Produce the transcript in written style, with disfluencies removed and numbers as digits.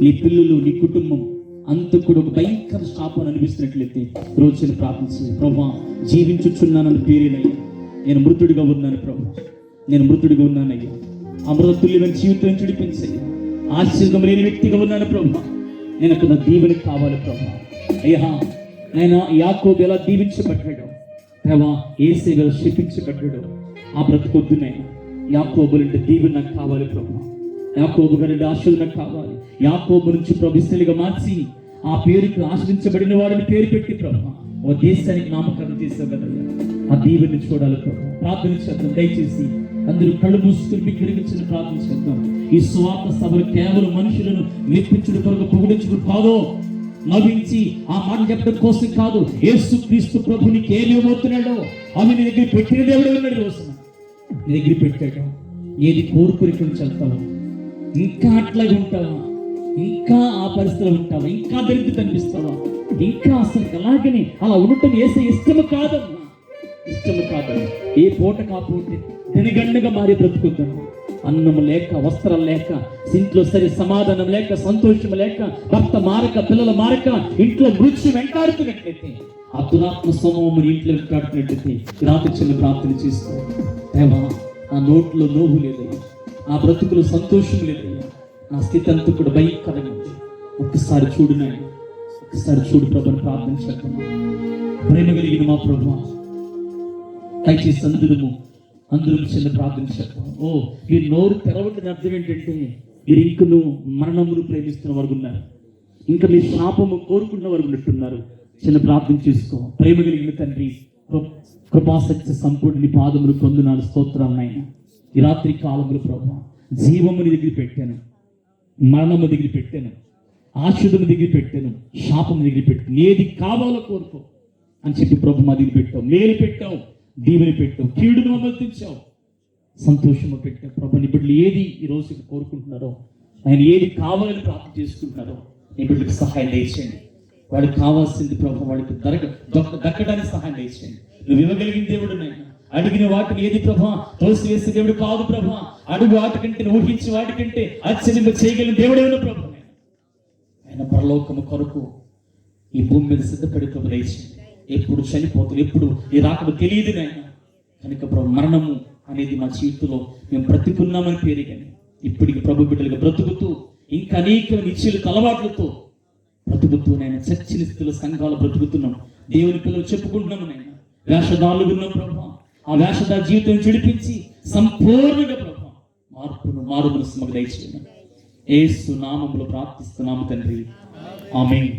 నీ పిల్లలు, నీ కుటుంబం అంత కూడా ఒక భయంకర శాపం అనిపిస్తున్నట్లయితే రోజున ప్రార్థించి, ప్రభా జీవించుచున్నానని పేరేనయ్యా, నేను మృతుడిగా ఉన్నాను ప్రభా, నేను మృతుడిగా ఉన్నానయ్యా, అమృతుల్యమైన జీవితం చిడిపించయ్యా, ఆశీర్వాదం లేని వ్యక్తిగా ఉన్నాను ప్రభా, నేను నా దీవెనకి కావాలి ప్రభా. అయ్యా ఆయన యాకోబు ఎలా దీవించబడ్డాడో, ప్రభా యేసు ఎలా శపించబడ్డాడో ఆ బ్రతుకొద్దునైనా యాకోబులంటే దీవెన నాకు కావాలి ప్రభా, యాకోబు గారి ఆశలు నాకు కావాలి. యాకోబు నుంచి ప్రభు ఇశ్రాయేలుగా మార్చి ఆ పేరుకి ఆశ్రయించబడిన వాడిని పేరు పెట్టి ప్రభా ఓ దేశానికి నామకరణం చేసావు కదయ్యా, ఆ దీవెని చూడాలి ప్రభా. ప్రార్థన చేద్దాం, దయచేసి అందరూ కళ్ళు మూసుకుని బిగ్గరగించిన ప్రార్థన చేద్దాం. ఈ స్వార్థ సభలు కేవలం మనుషులను మెప్పించుడు కొరకు పొగిడించుడు కాదో, నవ్వించి ఆ మాట చెప్పడం కోసం కాదు. యేసు క్రీస్తు ప్రభు నీకు ఏమేమవుతున్నాడో అవి నీ దగ్గర పెట్టిన దేవుడే ఉన్నాడు. రోజున నీ దగ్గర పెట్టాడు, ఏది కోరుకుని చెల్తావా, ఇంకా అట్లాగే ఉంటావా, ఇంకా ఆ పరిస్థితిలో ఉంటావా, ఇంకా దరిద్రత అనిపిస్తావా, ఇంకా అసలు అలాగని అలా ఉండటం యేసు ఇష్టము కాదమ్మా, ఇష్టము కాదమ్మా. ఏ పూట కాపోతే దినగండగా మారి బ్రతుకుతాను. అన్నం లేక, వస్త్రం లేక, ఇంట్లో సరి సమాధానం లేక, సంతోషం లేక, భర్త మారక, పిల్లల మారక, ఇంట్లో మృత్యు వెంటాడుతున్నట్లయితే, ఆ దురాత్మ సమూహం ఇంట్లో వెంటాడుతున్నట్లయితే రాత్రి చిన్న ప్రార్థన చేసుకో. దేవా నా నోట్లో నోవు లేదయ్యా, నా బ్రతుకులో సంతోషం లేదయ్యా, నా స్థితి అంతా కూడా భయంకరంగా ఉంది. ఒక్కసారి చూడు నాయన, ఒక్కసారి చూడు ప్రభుని ప్రార్థన చేద్దాం. ప్రేమ కలిగిన మా ప్రభు, దయచేసి అందరూ చిన్న ప్రార్థన చేద్దాం. ఓ మీరు నోరు తెరవటం అర్థం ఏంటంటే మీరు ఇంకను మరణమును ప్రేమిస్తున్న వారు ఉన్నారు, ఇంకా మీరు శాపము కోరుకున్న వారు ఉన్నట్టున్నారు. చిన్న ప్రార్థన చేసుకో. ప్రేమ కలిగిన తండ్రి, కృపాసక్తి సంపూర్ణ పాదములు కొందునాలు స్తోత్రాలు నాయన. ఈ రాత్రి కాలములు ప్రభు జీవముని దగ్గర పెట్టాను, మరణము దగ్గర పెట్టాను, ఆశుధము దగ్గర పెట్టాను, శాపము దగ్గర పెట్టాను. ఏది కావాలో కోరుకో అని చెప్పి ప్రభు మా దగ్గర పెట్టావు. మేలు పెట్టావు, దీవెని పెట్టావు, కీడును అమర్తించావు, సంతోషము పెట్టావు. ప్రభు నీ బిడ్డలు ఏది ఈ రోజు కోరుకుంటున్నారో, ఆయన ఏది కావాలని ప్రార్థన చేసుకుంటున్నారో నీ బిడ్డలకు సహాయం చేయండి. వాడికి కావాల్సింది ప్రభు వాడికి దక్కడానికి సహాయం చేయండి. నువ్వు ఇవ్వగలిగిన దేవుడు నాయన. అడిగిన వాటిని ఏది ప్రభా తోసి వేసే దేవుడు కాదు ప్రభా, అడుగు వాటికంటే ఊహించి వాటికంటే ఆశ్చర్యంగా చేయగలిగిన దేవుడేమో ప్రభు. ఆయన పరలోకము కొరకు ఈ భూమి మీద సిద్ధపడి ప్రభు దయచేయండి. ఎప్పుడు చనిపోతుంది, ఎప్పుడు ఈ రాకడ తెలియదు నాయన. కనుక ప్రభు మరణము అనేది మా జీవితంలో మేము బ్రతుకున్నామని పేరు, కానీ ఇప్పటికి ప్రభు బిడ్డలుగా బ్రతుకుతూ ఇంకా అనేక నిశ్చయులకు అలవాట్లతో బ్రతుకుతూ నాయన చర్చిల స్థితిలో సంఘాలు బ్రతుకుతున్నాం. దేవుని పిల్లలు చెప్పుకుంటున్నాము నాయన. వేషధారులు ఉన్నాం ప్రభు, ఆ వేషధార జీవితం చిడిపించి సంపూర్ణంగా ప్రభు మారు మనసు మాకు దయచేయండి. యేసు నామములో ప్రార్థిస్తున్నాము తండ్రి, ఆమేన్.